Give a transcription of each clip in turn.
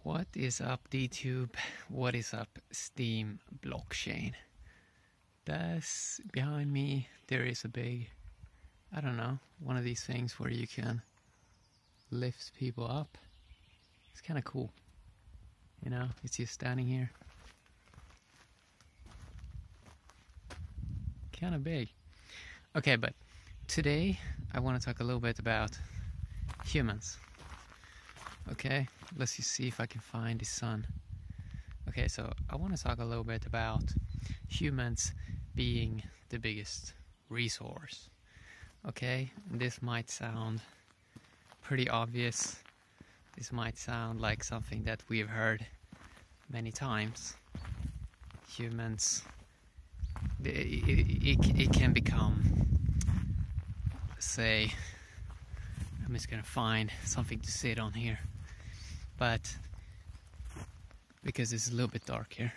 What is up, DTube? What is up, Steem blockchain? That's behind me. There is a big, I don't know, one of these things where you can lift people up. It's kind of cool. You know, it's just standing here. Kind of big. Okay, but today I want to talk a little bit about humans. Okay, let's just see if I can find the sun. Okay, so I want to talk a little bit about humans being the biggest resource. Okay, this might sound pretty obvious. This might sound like something that we've heard many times. Humans, it can become, say, I'm just gonna find something to sit on here, but because it's a little bit dark here.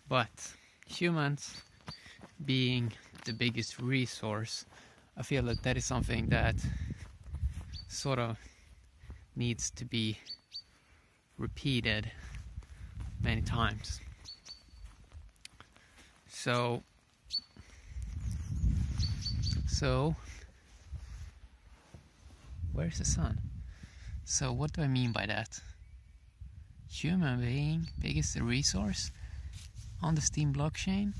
But humans being the biggest resource, I feel that that is something that sort of needs to be repeated many times. So where's the sun? So what do I mean by that? Human being biggest resource on the Steem blockchain?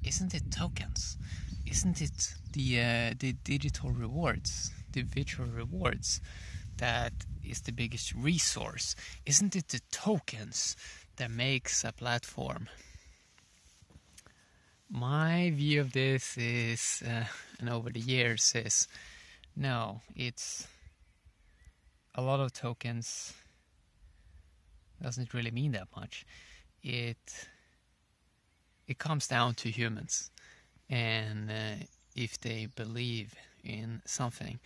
Isn't it tokens? Isn't it the digital rewards, the virtual rewards that is the biggest resource? Isn't it the tokens that makes a platform? My view of this is, and over the years, is no, it's a lot of tokens doesn't really mean that much. It comes down to humans, and if they believe in something,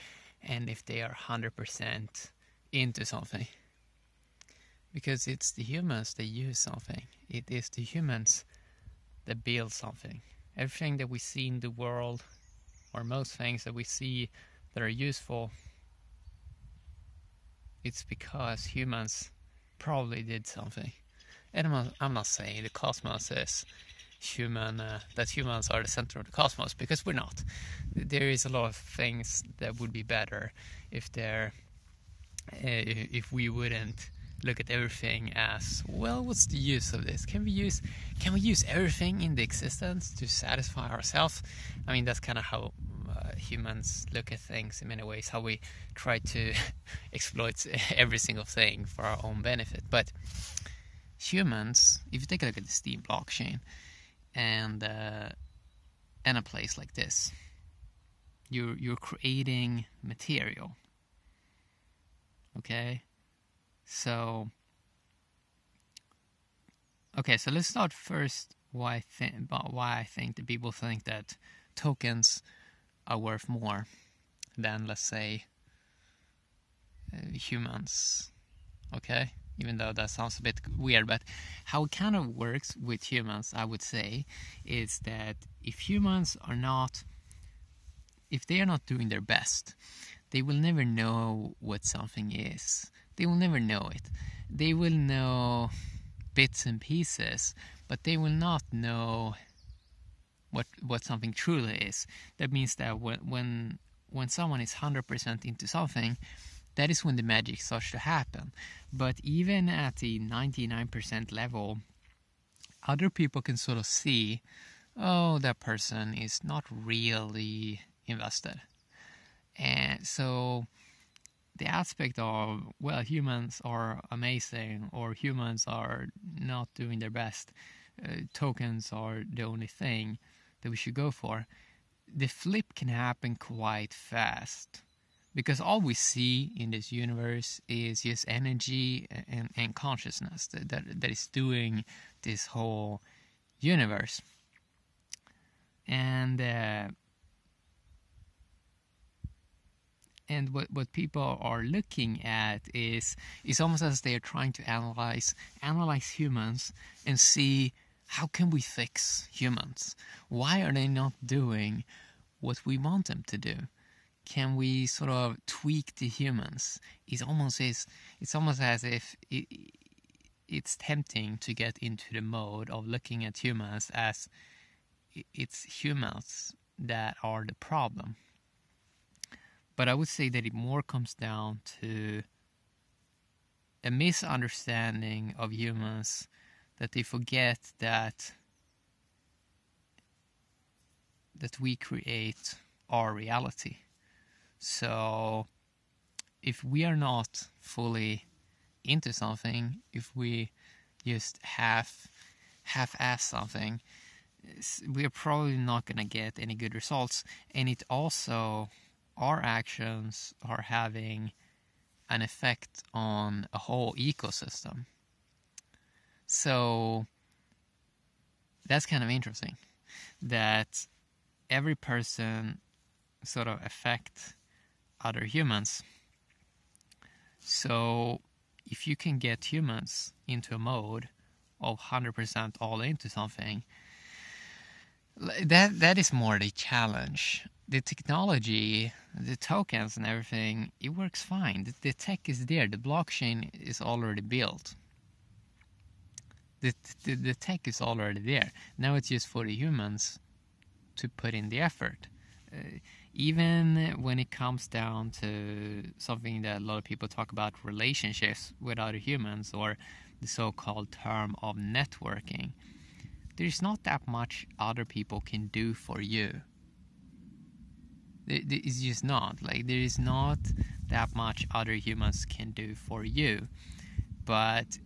and if they are 100% into something, because it's the humans that use something. It is the humans that build something. Everything that we see in the world, or most things that we see that are useful, it's because humans probably did something. And I'm not saying the cosmos is human, that humans are the center of the cosmos, because we're not. There is a lot of things that would be better if we wouldn't look at everything as, well, what's the use of this? Can we use everything in the existence to satisfy ourselves? I mean, that's kind of how humans look at things in many ways, how we try to exploit every single thing for our own benefit. But humans, if you take a look at the Steem blockchain and a place like this, you're creating material. Okay, so let's start first why I think that people think that tokens are worth more than, let's say, humans. Okay, even though that sounds a bit weird, but how it kind of works with humans, I would say, is that if they are not doing their best, they will never know what something is. They will never know it. They will know bits and pieces, but they will not know what something truly is. That means that when someone is 100% into something, that is when the magic starts to happen. But even at the 99% level, other people can sort of see, oh, that person is not really invested. And so the aspect of, well, humans are amazing, or humans are not doing their best, tokens are the only thing that we should go for, the flip can happen quite fast. Because all we see in this universe is just energy and consciousness that is doing this whole universe. And what people are looking at is almost as they are trying to analyze humans and see, how can we fix humans? Why are they not doing what we want them to do? can we sort of tweak the humans? It's almost as if it's tempting to get into the mode of looking at humans as it's humans that are the problem. But I would say that it more comes down to a misunderstanding of humans, that they forget that we create our reality. So if we are not fully into something, if we just half-ass something, we're probably not going to get any good results. And it also, our actions are having an effect on a whole ecosystem. So that's kind of interesting, that every person sort of affect other humans. So if you can get humans into a mode of 100% all into something, that is more the challenge. The technology, the tokens and everything, it works fine. The tech is there. The blockchain is already built. The tech is already there. Now it's just for the humans to put in the effort. Even when it comes down to something that a lot of people talk about, relationships with other humans, or the so-called term of networking, there's not that much other people can do for you. It's just not. Like, there is not that much other humans can do for you. But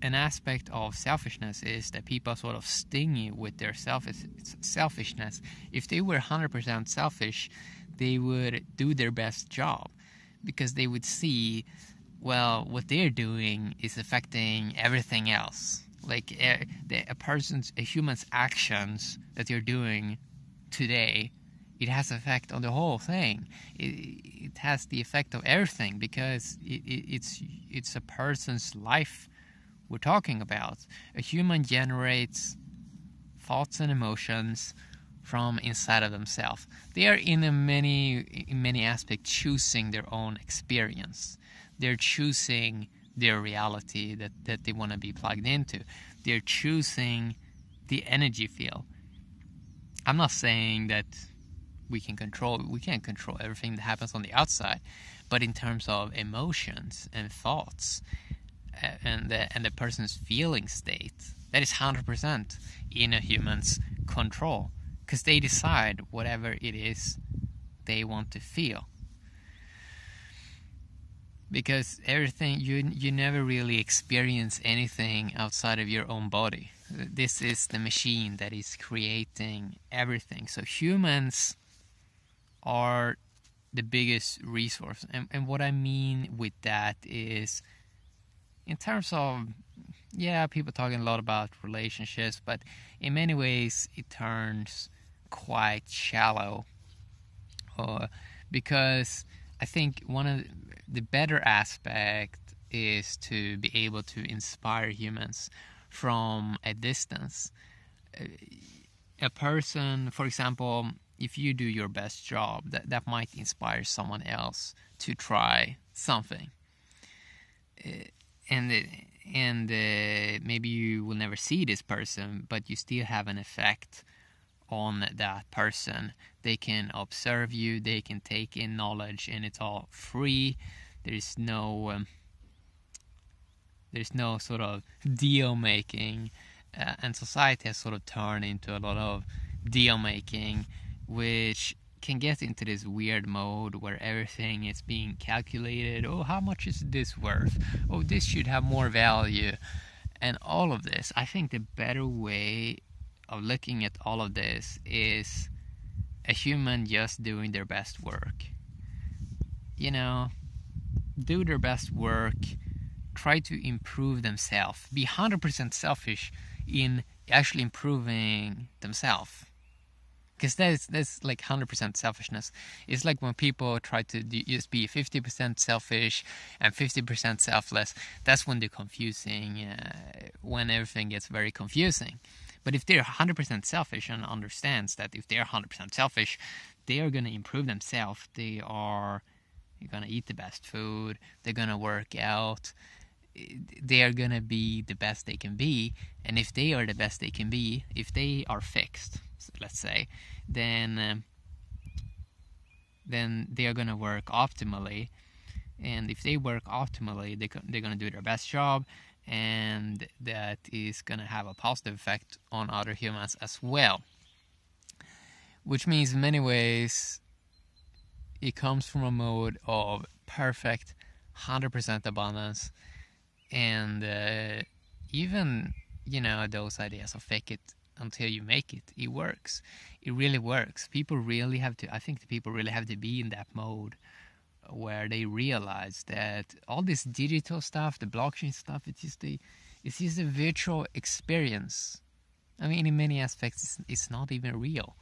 an aspect of selfishness is that people sort of sting you with their selfishness. If they were 100% selfish, they would do their best job, because they would see, well, what they're doing is affecting everything else. Like a human's actions that you're doing today, it has effect on the whole thing. It has the effect of everything, because it's a person's life we're talking about. A human generates thoughts and emotions from inside of themselves. They are in many aspects choosing their own experience. They're choosing their reality that they want to be plugged into. They're choosing the energy field. I'm not saying that we can't control everything that happens on the outside, but in terms of emotions and thoughts, and the person's feeling state, that is 100% in a human's control, because they decide whatever it is they want to feel. Because everything, you never really experience anything outside of your own body. This is the machine that is creating everything. So humans are the biggest resource, and what I mean with that is, in terms of, people talking a lot about relationships, but in many ways it turns quite shallow. Because I think one of the better aspect is to be able to inspire humans from a distance. A person, for example, if you do your best job, that might inspire someone else to try something. And maybe you will never see this person, but you still have an effect on that person. They can observe you, they can take in knowledge, and it's all free. There's no sort of deal making, and society has sort of turned into a lot of deal making, which can get into this weird mode where everything is being calculated. Oh, how much is this worth? Oh, this should have more value. And all of this, I think the better way of looking at all of this is a human just doing their best work. Do their best work, try to improve themselves, be 100% selfish in actually improving themselves. Because that's like 100% selfishness. It's like when people try to just be 50% selfish and 50% selfless. That's when they're confusing, when everything gets very confusing. But if they're 100% selfish and understands that if they're 100% selfish, they are going to improve themselves. They're going to eat the best food. They're going to work out. They are going to be the best they can be. And if they are the best they can be, if they are fixed, let's say, then they are going to work optimally. And if they work optimally, they're going to do their best job, and that is going to have a positive effect on other humans as well. Which means in many ways it comes from a mode of perfect 100% abundance, and even, those ideas of fake it until you make it, it works. It really works. I think the people really have to be in that mode where they realize that all this digital stuff, the blockchain stuff, it's just a virtual experience. I mean, in many aspects, it's not even real.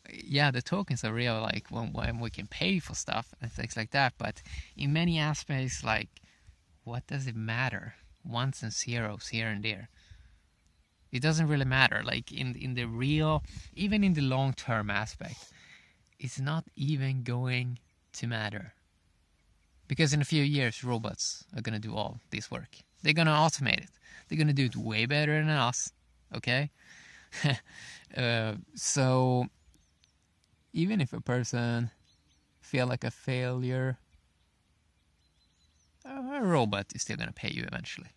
Yeah, the tokens are real, like when we can pay for stuff and things like that, but in many aspects, like, what does it matter? Ones and zeros here and there. It doesn't really matter. Like in the real, even in the long-term aspect, it's not even going to matter. Because in a few years, robots are going to do all this work. They're going to automate it. They're going to do it way better than us. Okay? So even if a person feel like a failure, a robot is still going to pay you eventually.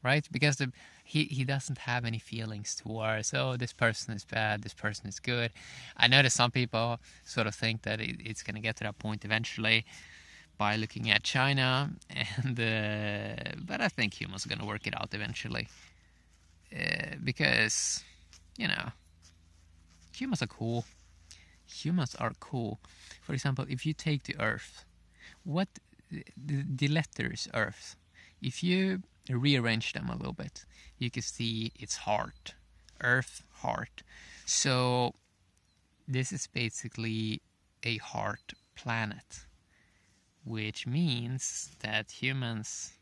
Right? Because he doesn't have any feelings towards, this person is bad, this person is good. I know that some people sort of think that it's going to get to that point eventually by looking at China, but I think humans are going to work it out eventually. Because, humans are cool. Humans are cool. For example, if you take the Earth, the letters Earth, if you rearrange them a little bit, you can see its heart, Earth heart. So this is basically a heart planet, which means that humans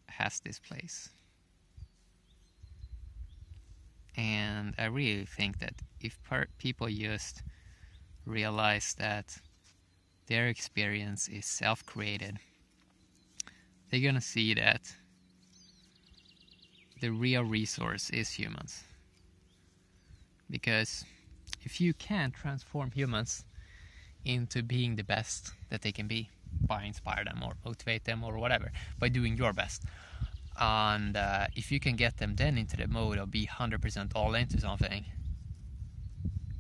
has this place. And I really think that if people just realize that their experience is self-created, they're gonna see that the real resource is humans. Because if you can't transform humans into being the best that they can be by inspire them or motivate them or whatever, by doing your best, and if you can get them then into the mode of be 100% all into something,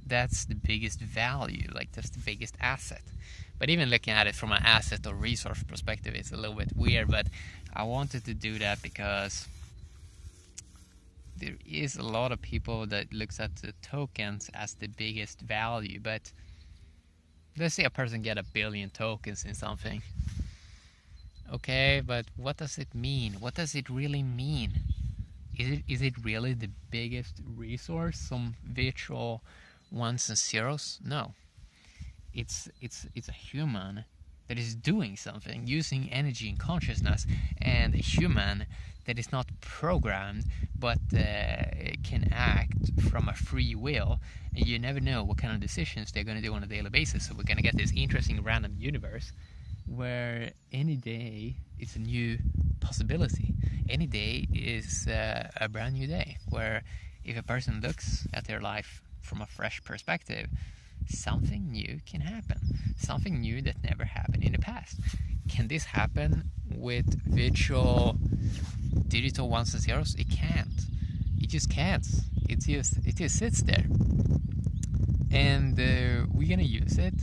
that's the biggest value, like that's the biggest asset. But even looking at it from an asset or resource perspective, it's a little bit weird, but I wanted to do that because there is a lot of people that looks at the tokens as the biggest value. But let's say a person get 1 billion tokens in something. Okay, but what does it mean? What does it really mean? Is it really the biggest resource? Some virtual ones and zeros? No. It's a human that is doing something, using energy and consciousness, and a human that is not programmed but can act from a free will, and you never know what kind of decisions they're going to do on a daily basis. So we're going to get this interesting random universe where any day is a new possibility. Any day is a brand new day, where if a person looks at their life from a fresh perspective, something new can happen. Something new that never happened in the past. Can this happen with virtual digital ones and zeros? It can't. It just can't. It just sits there. And we're gonna use it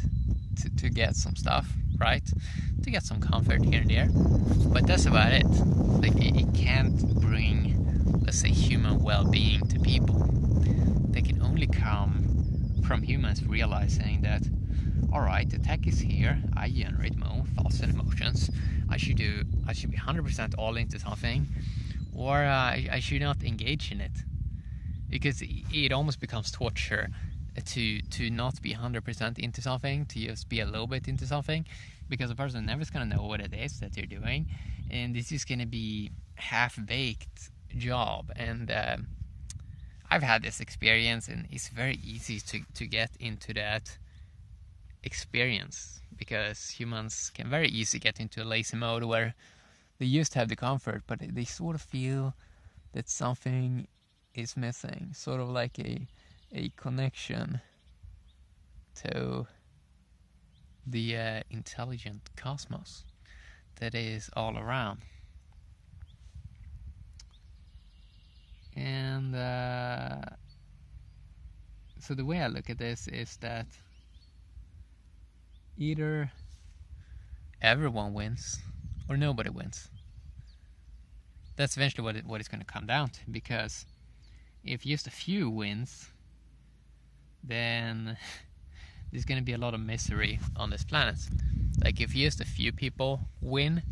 to get some stuff, right? To get some comfort here and there. But that's about it. Like it can't bring, let's say, human well-being to people. They can only come from humans realizing that, alright, the tech is here, I generate my own thoughts and emotions, I should be 100% all into something, or I should not engage in it. Because it almost becomes torture to not be 100% into something, to just be a little bit into something, because a person never is going to know what it is that they're doing, and this is going to be half-baked job. And I've had this experience, and it's very easy to get into that experience, because humans can very easily get into a lazy mode where they used to have the comfort, but they sort of feel that something is missing, sort of like a connection to the intelligent cosmos that is all around. And so the way I look at this is that either everyone wins or nobody wins. That's eventually what it's going to come down to, because if just a few wins, then there's going to be a lot of misery on this planet. Like if just a few people win,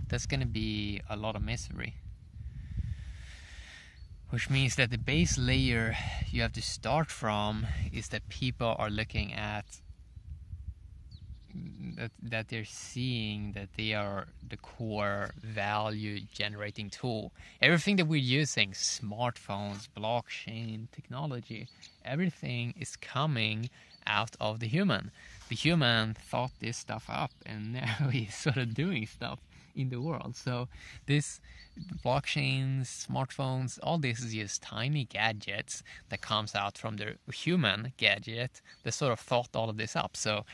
that's going to be a lot of misery. Which means that the base layer you have to start from is that people are looking at that they're seeing that they are the core value generating tool. Everything that we're using, smartphones, blockchain, technology, everything is coming out of the human. The human thought this stuff up, and now he's sort of doing stuff in the world. So this blockchains, smartphones, all this is just tiny gadgets that comes out from the human gadget that sort of thought all of this up. So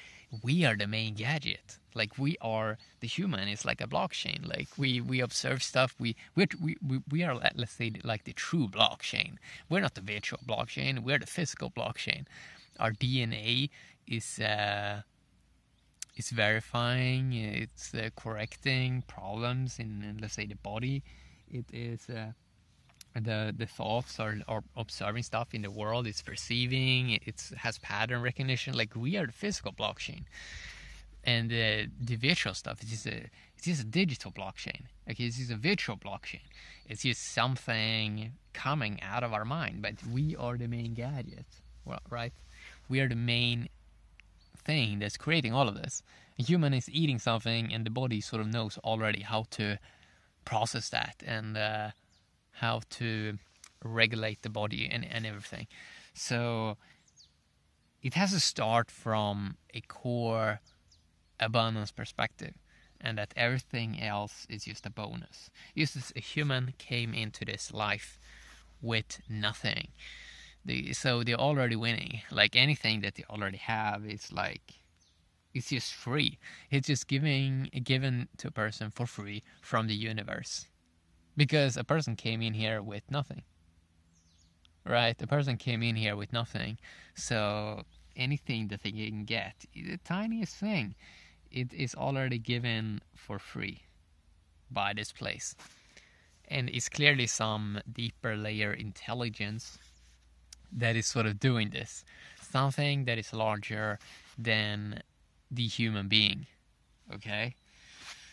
we are the main gadget. Like we are the human. It's like a blockchain. Like we observe stuff. We are, let's say, like the true blockchain. We're not the virtual blockchain. We're the physical blockchain. Our DNA is verifying. It's correcting problems in let's say the body. It is the thoughts are observing stuff in the world. It's perceiving. It has pattern recognition. Like we are the physical blockchain, and the virtual stuff is just a digital blockchain. Okay, it's just a virtual blockchain. It's just something coming out of our mind, but we are the main gadget. Well, right? We are the main thing that's creating all of this. A human is eating something, and the body sort of knows already how to process that and how to regulate the body and everything. So it has to start from a core abundance perspective, and that everything else is just a bonus. Just as a human came into this life with nothing, so they're already winning. Like anything that they already have is like, it's just free. It's just given to a person for free from the universe. Because a person came in here with nothing. Right? A person came in here with nothing. So anything that they can get, the tiniest thing, it is already given for free by this place. And it's clearly some deeper layer intelligence that is sort of doing this. Something that is larger than the human being. Okay?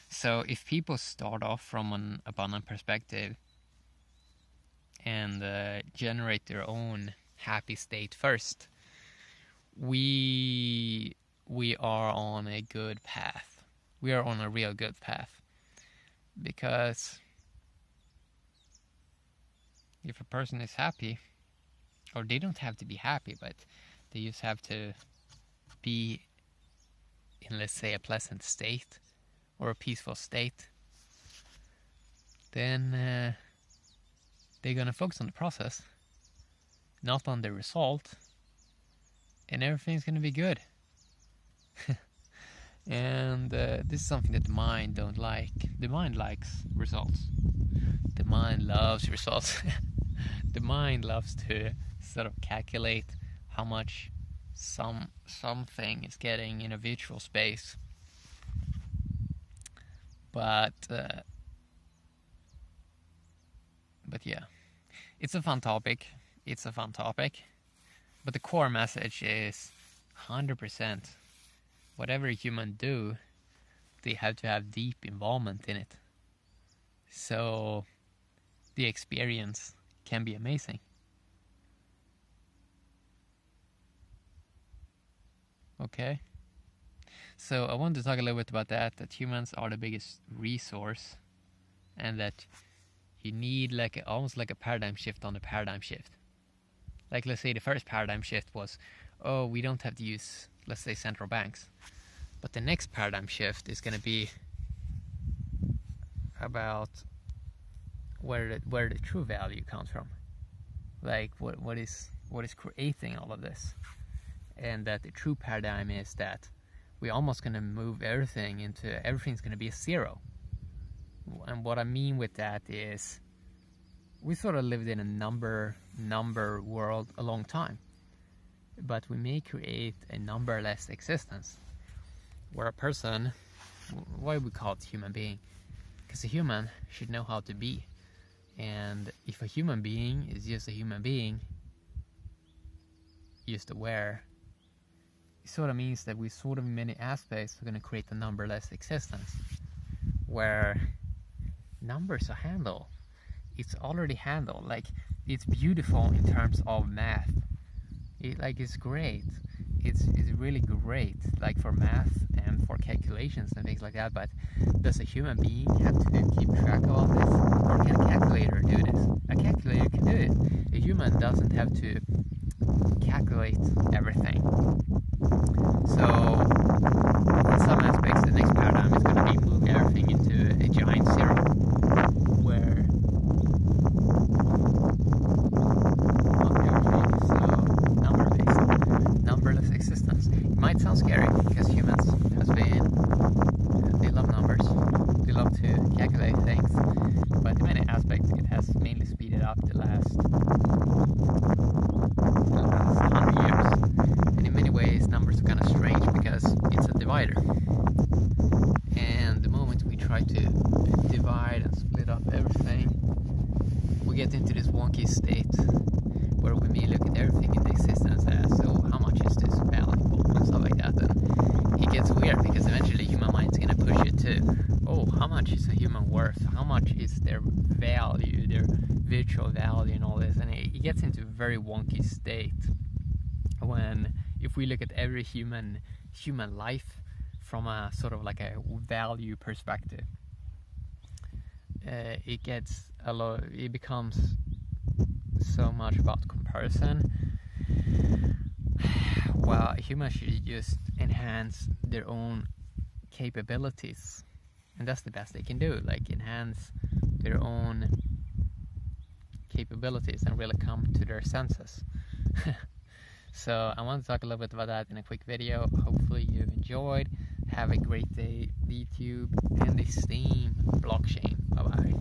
So if people start off from an abundant perspective and generate their own happy state first, we are on a good path. We are on a real good path. Because if a person is happy, or they don't have to be happy, but they just have to be in, let's say, a pleasant state or a peaceful state, then they're going to focus on the process, not on the result, and everything's going to be good. And this is something that the mind don't like. The mind likes results. The mind loves results. The mind loves to sort of calculate how much something is getting in a virtual space. But yeah, it's a fun topic. But the core message is 100%. Whatever a human do, they have to have deep involvement in it. So the experience can be amazing. Okay. So I want to talk a little bit about that humans are the biggest resource, and that you need almost like a paradigm shift on the paradigm shift. Like, let's say the first paradigm shift was, oh, we don't have to use, let's say, central banks. But the next paradigm shift is going to be about where the true value comes from. Like, what is creating all of this. And that the true paradigm is that we're almost going to move everything's going to be a zero. And what I mean with that is, we sort of lived in a number world a long time, but we may create a numberless existence where a person, why we call it human being, because a human should know how to be. And if a human being is just a human being, just aware, it sort of means that we sort of in many aspects are going to create a numberless existence where numbers are handled. It's already handled. Like, it's beautiful in terms of math. It's great. It's really great, like for math and for calculations and things like that. But does a human being have to keep track of all this, or can a calculator do this? A calculator can do it. A human doesn't have to calculate everything. So, in some aspects, the next paradigm is going to be move everything into a giant zero, where numberless existence. It might sound scary because humans they love numbers, they love to calculate things, but in many aspects it has mainly speeded up the last 100 years. And in many ways numbers are kind of strange because it's a divider. And the moment we try to divide and split up everything, we get into this wonky state where we may look at everything in the existence as, so how much is this valuable and stuff like that. And it gets weird because eventually human mind's going to push it to, oh, how much is a human worth? How much is their value, their virtual value and all this? And it gets into a very wonky state when, if we look at every human life from a sort of like a value perspective, it becomes so much about comparison. Well, humans should just enhance their own capabilities, and that's the best they can do, like enhance their own capabilities and really come to their senses. So I want to talk a little bit about that in a quick video. Hopefully you've enjoyed. Have a great day, YouTube and the Steem blockchain. Bye bye.